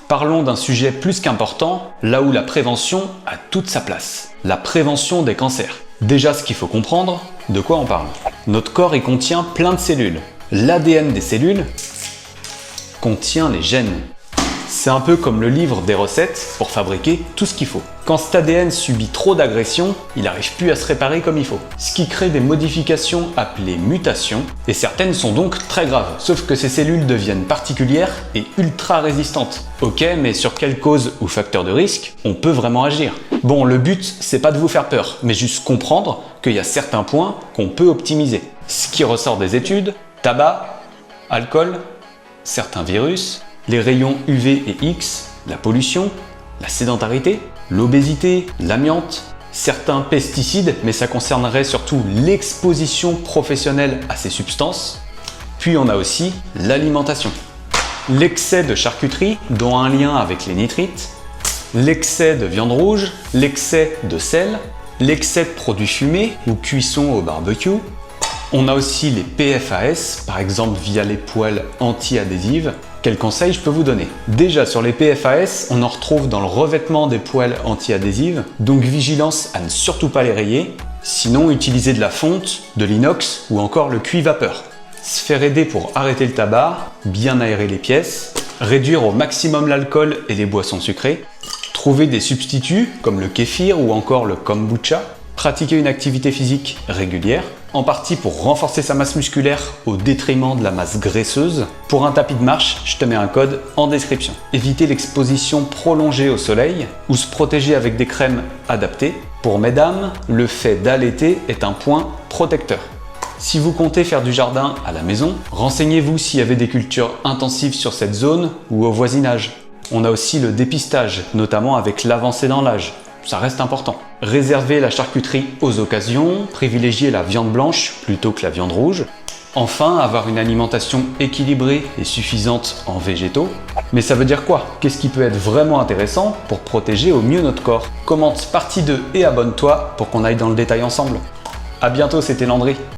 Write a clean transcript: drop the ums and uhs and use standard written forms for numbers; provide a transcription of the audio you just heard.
Parlons d'un sujet plus qu'important, là où la prévention a toute sa place. La prévention des cancers. Déjà, ce qu'il faut comprendre, de quoi on parle. Notre corps y contient plein de cellules. L'ADN des cellules contient les gènes. C'est un peu comme le livre des recettes pour fabriquer tout ce qu'il faut. Quand cet ADN subit trop d'agression, il n'arrive plus à se réparer comme il faut. Ce qui crée des modifications appelées mutations, et certaines sont donc très graves. Sauf que ces cellules deviennent particulières et ultra résistantes. Ok, mais sur quelle cause ou facteur de risque on peut vraiment agir? Bon, le but, c'est pas de vous faire peur, mais juste comprendre qu'il y a certains points qu'on peut optimiser. Ce qui ressort des études, tabac, alcool, certains virus, les rayons UV et X, la pollution, la sédentarité, l'obésité, l'amiante, certains pesticides, mais ça concernerait surtout l'exposition professionnelle à ces substances. Puis on a aussi l'alimentation. L'excès de charcuterie, dont un lien avec les nitrites, l'excès de viande rouge, l'excès de sel, l'excès de produits fumés ou cuisson au barbecue. On a aussi les PFAS, par exemple via les poêles anti-adhésives. Quels conseils je peux vous donner? Déjà sur les PFAS, on en retrouve dans le revêtement des poêles anti-adhésives, donc vigilance à ne surtout pas les rayer. Sinon, utilisez de la fonte, de l'inox ou encore le cuivre vapeur. Se faire aider pour arrêter le tabac, bien aérer les pièces, réduire au maximum l'alcool et les boissons sucrées, trouver des substituts comme le kéfir ou encore le kombucha, pratiquer une activité physique régulière, en partie pour renforcer sa masse musculaire au détriment de la masse graisseuse. Pour un tapis de marche, je te mets un code en description. Éviter l'exposition prolongée au soleil ou se protéger avec des crèmes adaptées. Pour mesdames, le fait d'allaiter est un point protecteur. Si vous comptez faire du jardin à la maison, renseignez-vous s'il y avait des cultures intensives sur cette zone ou au voisinage. On a aussi le dépistage, notamment avec l'avancée dans l'âge. Ça reste important. Réservez la charcuterie aux occasions, privilégiez la viande blanche plutôt que la viande rouge. Enfin, avoir une alimentation équilibrée et suffisante en végétaux. Mais ça veut dire quoi? Qu'est-ce qui peut être vraiment intéressant pour protéger au mieux notre corps? Commente partie 2 et abonne-toi pour qu'on aille dans le détail ensemble. A bientôt, c'était Landry.